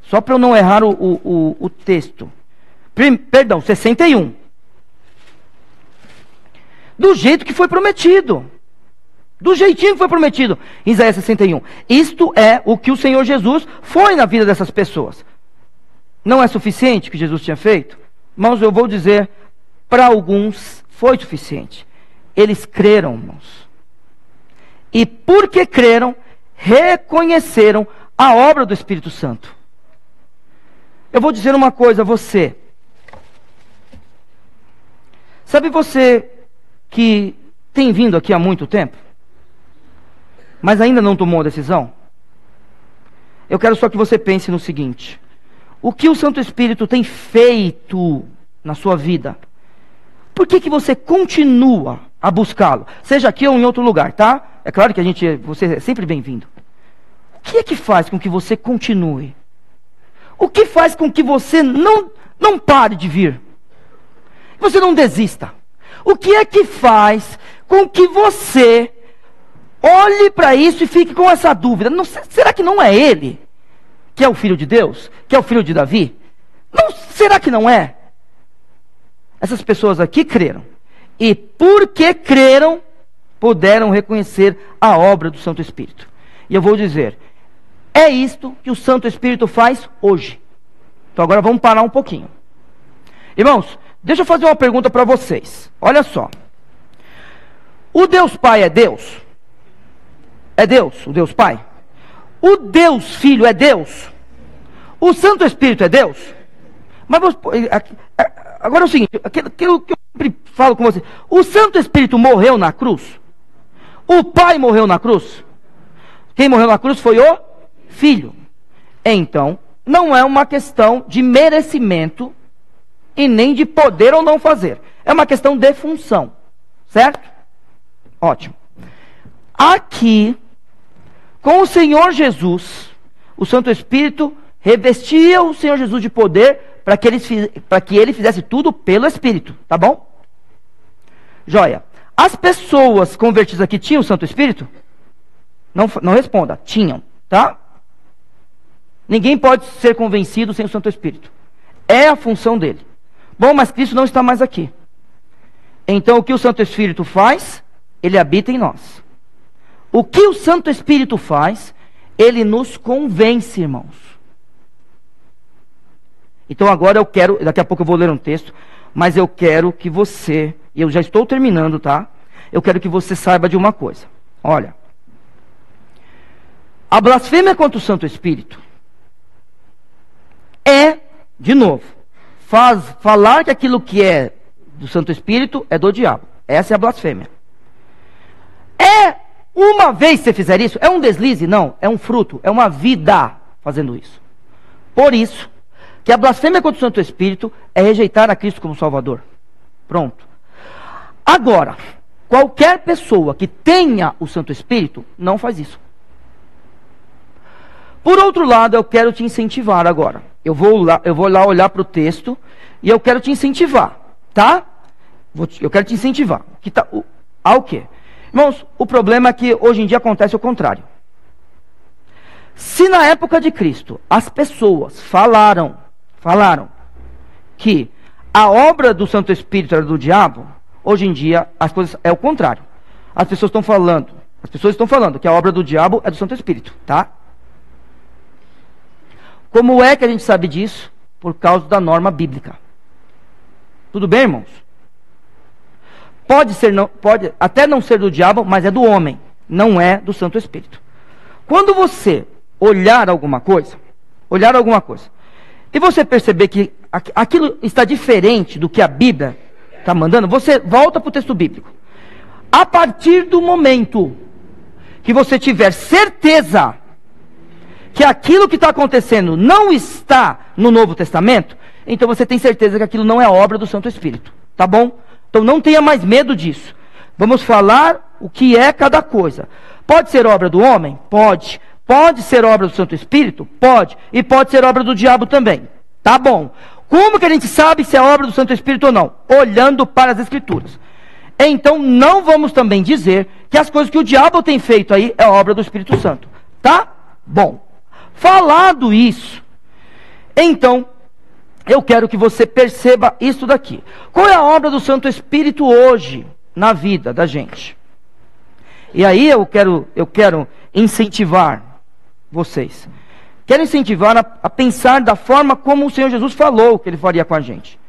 Só para eu não errar o texto. Perdão, 61. Do jeito que foi prometido. Do jeitinho que foi prometido. Em Isaías 61. Isto é o que o Senhor Jesus foi na vida dessas pessoas. Não é suficiente o que Jesus tinha feito? Irmãos, eu vou dizer, para alguns foi suficiente. Eles creram, irmãos. E porque creram, reconheceram a obra do Espírito Santo. Eu vou dizer uma coisa a você. Sabe você que tem vindo aqui há muito tempo, mas ainda não tomou a decisão? Eu quero só que você pense no seguinte: o que o Santo Espírito tem feito na sua vida? Por que você continua a buscá-lo? Seja aqui ou em outro lugar, tá? É claro que você é sempre bem-vindo. O que é que faz com que você continue? O que faz com que você não pare de vir? Você não desista? O que é que faz com que você olhe para isso e fique com essa dúvida? Será que não é ele que é o Filho de Deus? Que é o filho de Davi? Não, será que não é? Essas pessoas aqui creram. E porque creram, puderam reconhecer a obra do Santo Espírito. E eu vou dizer, é isto que o Santo Espírito faz hoje. Então agora vamos parar um pouquinho. Irmãos, deixa eu fazer uma pergunta para vocês. Olha só. O Deus Pai é Deus? É Deus, o Deus Pai? O Deus Filho é Deus? O Santo Espírito é Deus? Mas agora é o seguinte, aquilo que eu sempre falo com você. O Santo Espírito morreu na cruz? O Pai morreu na cruz? Quem morreu na cruz foi o Filho. Então, não é uma questão de merecimento e nem de poder ou não fazer. É uma questão de função. Certo? Ótimo. Aqui, com o Senhor Jesus, o Santo Espírito revestia o Senhor Jesus de poder para que ele fizesse tudo pelo Espírito. Tá bom? Joia. As pessoas convertidas aqui tinham o Santo Espírito? Não responda. Tinham. Tá? Ninguém pode ser convencido sem o Santo Espírito. É a função dele. Bom, mas Cristo não está mais aqui. Então o que o Santo Espírito faz? Ele habita em nós. O que o Santo Espírito faz? Ele nos convence, irmãos. Então agora daqui a pouco eu vou ler um texto, mas eu quero que você, e eu já estou terminando, tá? Eu quero que você saiba de uma coisa. Olha, a blasfêmia contra o Santo Espírito de novo, falar que aquilo que é do Santo Espírito é do diabo. Essa é a blasfêmia. Uma vez você fizer isso, é um deslize? Não, é um fruto, é uma vida fazendo isso. Por isso, que a blasfêmia contra o Santo Espírito é rejeitar a Cristo como Salvador. Pronto. Agora, qualquer pessoa que tenha o Santo Espírito, não faz isso. Por outro lado, eu quero te incentivar agora. Eu vou lá olhar para o texto e eu quero te incentivar, tá? Eu quero te incentivar. Ao quê? Irmãos, o problema é que hoje em dia acontece o contrário. Se na época de Cristo as pessoas falaram que a obra do Santo Espírito era do diabo, hoje em dia as coisas é o contrário. As pessoas estão falando que a obra do diabo é do Santo Espírito, tá? Como é que a gente sabe disso? Por causa da norma bíblica. Tudo bem, irmãos? Pode até não ser do diabo, mas é do homem, não é do Santo Espírito. Quando você olhar alguma coisa, e você perceber que aquilo está diferente do que a Bíblia está mandando, você volta para o texto bíblico. A partir do momento que você tiver certeza que aquilo que está acontecendo não está no Novo Testamento, então você tem certeza que aquilo não é obra do Santo Espírito. Tá bom? Então não tenha mais medo disso. Vamos falar o que é cada coisa. Pode ser obra do homem? Pode. Pode ser obra do Santo Espírito? Pode. E pode ser obra do diabo também. Tá bom. Como que a gente sabe se é obra do Santo Espírito ou não? Olhando para as Escrituras. Então não vamos também dizer que as coisas que o diabo tem feito aí é obra do Espírito Santo. Tá? Bom. Falado isso, então eu quero que você perceba isso daqui. Qual é a obra do Santo Espírito hoje na vida da gente? E aí eu quero incentivar vocês. Quero incentivar a pensar da forma como o Senhor Jesus falou que Ele faria com a gente.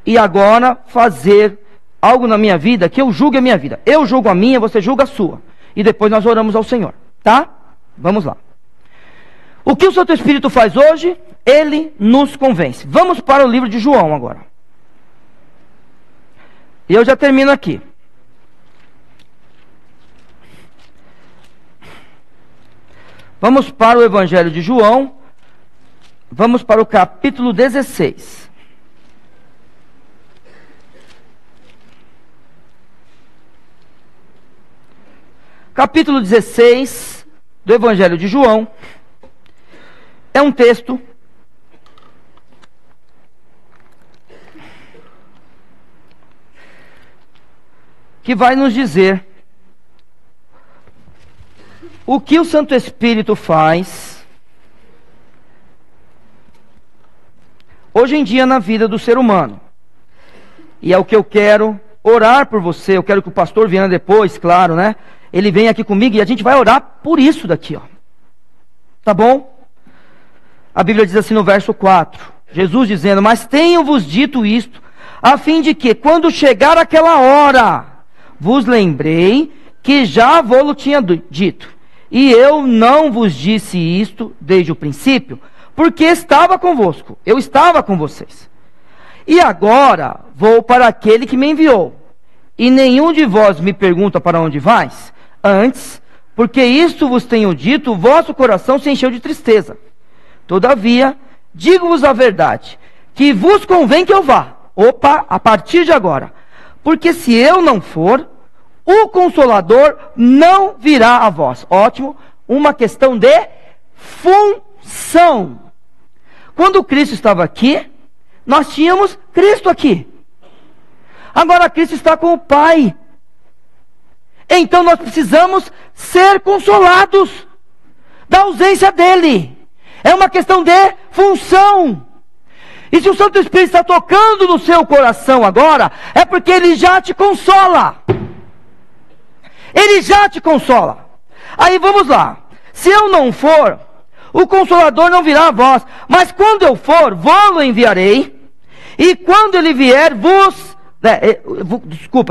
E agora fazer algo na minha vida que eu julgue a minha vida. Eu julgo a minha, você julga a sua. E depois nós oramos ao Senhor. Tá? Vamos lá. O que o Santo Espírito faz hoje? Ele nos convence. Vamos para o livro de João agora. E eu já termino aqui. Vamos para o Evangelho de João, vamos para o capítulo 16. Capítulo 16 do Evangelho de João é um texto que vai nos dizer o que o Santo Espírito faz hoje em dia na vida do ser humano. E é o que eu quero orar por você. Eu quero que o pastor venha depois, claro, né? Ele vem aqui comigo e a gente vai orar por isso daqui, ó. Tá bom? A Bíblia diz assim no verso 4, Jesus dizendo: mas tenho-vos dito isto, a fim de que, quando chegar aquela hora, vos lembrei que já vou-lo tinha dito. E eu não vos disse isto desde o princípio, porque estava convosco, eu estava com vocês. E agora vou para aquele que me enviou, e nenhum de vós me pergunta para onde vais. Antes, porque isto vos tenho dito, o vosso coração se encheu de tristeza. Todavia, digo-vos a verdade, que vos convém que eu vá. Opa, a partir de agora. Porque se eu não for, o Consolador não virá a vós. Ótimo, uma questão de função. Quando Cristo estava aqui, nós tínhamos Cristo aqui. Agora Cristo está com o Pai. Então nós precisamos ser consolados da ausência dele. É uma questão de função. E se o Santo Espírito está tocando no seu coração agora, é porque ele já te consola. Ele já te consola. Aí vamos lá. Se eu não for, o Consolador não virá a vós. Mas quando eu for, vou-lo enviarei. E quando ele vier,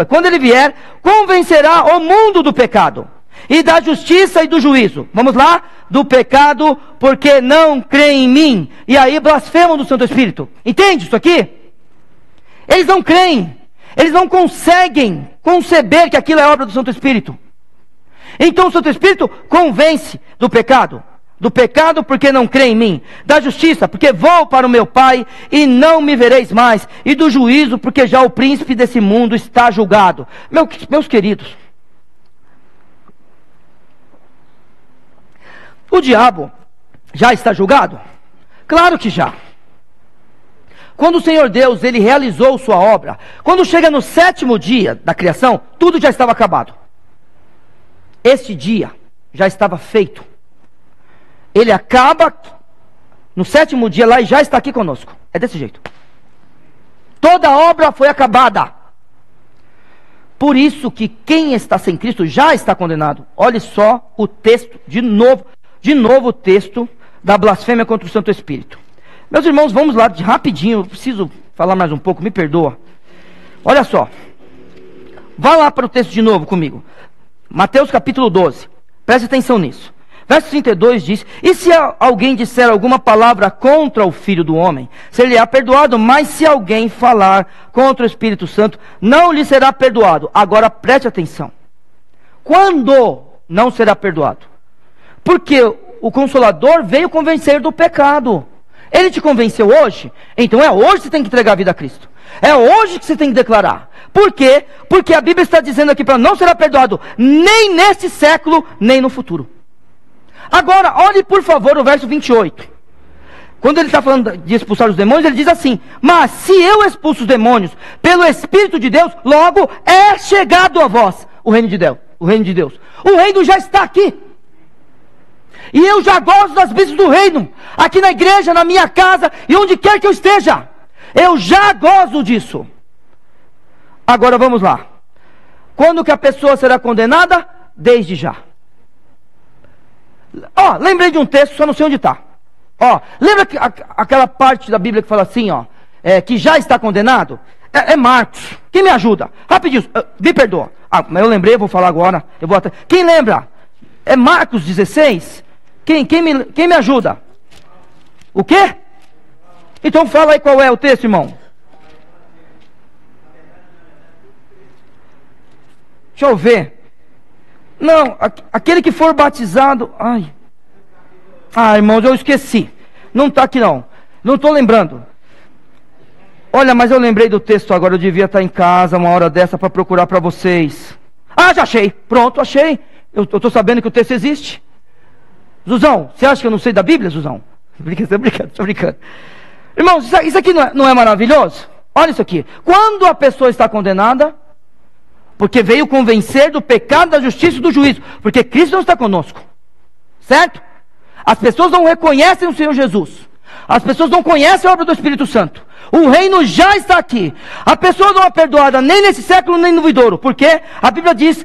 quando ele vier, convencerá o mundo do pecado, e da justiça e do juízo. Vamos lá? Do pecado, porque não creem em mim. E aí blasfemam do Santo Espírito. Entende isso aqui? Eles não creem. Eles não conseguem conceber que aquilo é obra do Santo Espírito. Então o Santo Espírito convence do pecado. Do pecado, porque não crê em mim. Da justiça, porque vou para o meu Pai e não me vereis mais. E do juízo, porque já o príncipe desse mundo está julgado. Meus queridos, o diabo já está julgado? Claro que já. Quando o Senhor Deus, ele realizou sua obra, quando chega no 7º dia da criação, tudo já estava acabado. Este dia já estava feito. Ele acaba no 7º dia lá e já está aqui conosco. É desse jeito. Toda a obra foi acabada. Por isso que quem está sem Cristo já está condenado. Olhe só o texto, de novo o texto da blasfêmia contra o Santo Espírito. Meus irmãos, vamos lá rapidinho, eu preciso falar mais um pouco, me perdoa. Olha só. Vá lá para o texto de novo comigo. Mateus capítulo 12. Preste atenção nisso. Verso 32 diz: e se alguém disser alguma palavra contra o Filho do Homem, ser-lhe-á perdoado, mas se alguém falar contra o Espírito Santo, não lhe será perdoado. Agora preste atenção. Quando não será perdoado? Porque o Consolador veio convencer do pecado. Ele te convenceu hoje? Então é hoje que você tem que entregar a vida a Cristo. É hoje que você tem que declarar. Por quê? Porque a Bíblia está dizendo aqui para não será perdoado nem neste século, nem no futuro. Agora, olhe por favor o verso 28. Quando ele está falando de expulsar os demônios, ele diz assim: mas se eu expulso os demônios pelo Espírito de Deus, logo é chegado a vós o reino de Deus. O reino de Deus. O reino já está aqui. E eu já gozo das bênçãos do reino. Aqui na igreja, na minha casa e onde quer que eu esteja. Eu já gozo disso. Agora vamos lá. Quando que a pessoa será condenada? Desde já. Lembrei de um texto, só não sei onde está. Lembra aquela parte da Bíblia que fala assim, que já está condenado? É Marcos. Quem me ajuda? Rapidinho, me perdoa. Mas eu lembrei, vou falar agora. Quem lembra? É Marcos 16? Quem me ajuda? O quê? Então fala aí qual é o texto, irmão. Deixa eu ver. Não, aquele que for batizado... Irmãos, eu esqueci. Não está aqui não. Não estou lembrando. Olha, mas eu lembrei do texto agora, eu devia estar em casa uma hora dessa para procurar para vocês. Ah, já achei. Pronto, achei. Eu estou sabendo que o texto existe. Zuzão, você acha que eu não sei da Bíblia, Zuzão? Estou brincando. Irmãos, isso aqui não é maravilhoso? Olha isso aqui. Quando a pessoa está condenada, porque veio convencer do pecado, da justiça e do juízo, porque Cristo não está conosco, certo? As pessoas não reconhecem o Senhor Jesus, as pessoas não conhecem a obra do Espírito Santo, o reino já está aqui, a pessoa não é perdoada nem nesse século nem no vindouro, porque a Bíblia diz,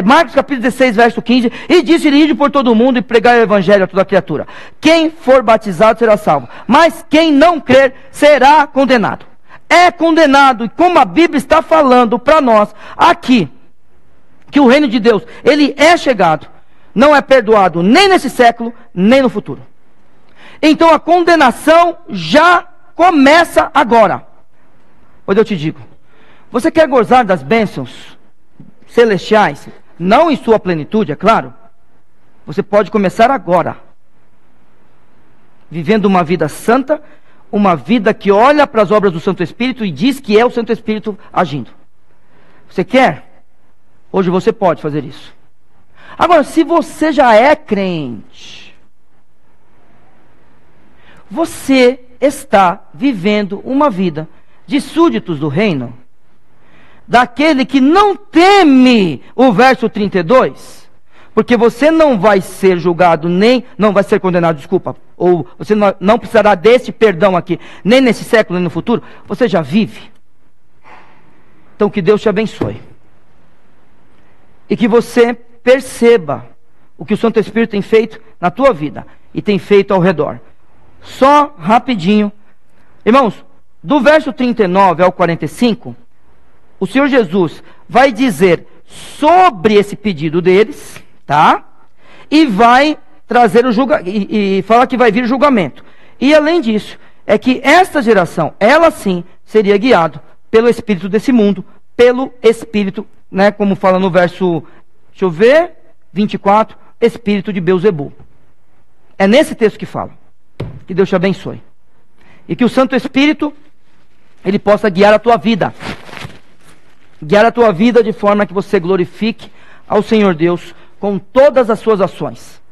Marcos capítulo 16 verso 15, e disse: ide por todo o mundo e pregar o evangelho a toda criatura, quem for batizado será salvo, mas quem não crer será condenado. É condenado, e como a Bíblia está falando para nós aqui, que o reino de Deus, ele é chegado, não é perdoado nem nesse século, nem no futuro. Então a condenação já começa agora. Pois eu te digo, você quer gozar das bênçãos celestiais, não em sua plenitude, é claro, você pode começar agora, vivendo uma vida santa, uma vida que olha para as obras do Santo Espírito e diz que é o Santo Espírito agindo. Você quer? Hoje você pode fazer isso. Agora, se você já é crente, você está vivendo uma vida de súditos do reino, daquele que não teme o verso 32, porque você não vai ser julgado, não vai ser condenado, ou você não precisará desse perdão aqui, nem nesse século, nem no futuro, você já vive. Então que Deus te abençoe, e que você perceba o que o Santo Espírito tem feito na tua vida, e tem feito ao redor. Só rapidinho, irmãos, do verso 39 ao 45, o Senhor Jesus vai dizer sobre esse pedido deles, tá? E vai trazer o julgamento, e fala que vai vir julgamento. E além disso, é que esta geração, ela sim, seria guiada pelo espírito desse mundo, pelo espírito, né, como fala no verso, deixa eu ver, 24, espírito de Beelzebul. É nesse texto que fala. Que Deus te abençoe. E que o Santo Espírito, ele possa guiar a tua vida. Guiar a tua vida de forma que você glorifique ao Senhor Deus com todas as suas ações.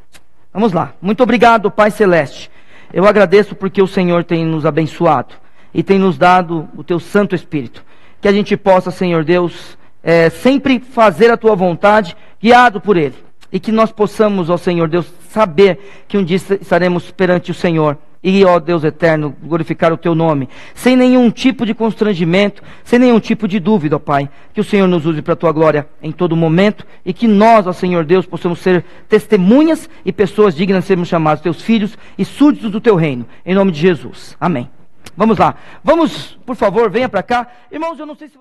Vamos lá. Muito obrigado, Pai Celeste. Eu agradeço porque o Senhor tem nos abençoado e tem nos dado o teu Santo Espírito. Que a gente possa, Senhor Deus, sempre fazer a tua vontade, guiado por Ele. E que nós possamos, ó Senhor Deus, saber que um dia estaremos perante o Senhor. E, ó Deus eterno, glorificar o teu nome. Sem nenhum tipo de constrangimento, sem nenhum tipo de dúvida, ó Pai. Que o Senhor nos use para a tua glória em todo momento. E que nós, ó Senhor Deus, possamos ser testemunhas e pessoas dignas de sermos chamados teus filhos e súditos do teu reino. Em nome de Jesus. Amém. Vamos lá. Vamos, por favor, venha para cá. Irmãos, eu não sei se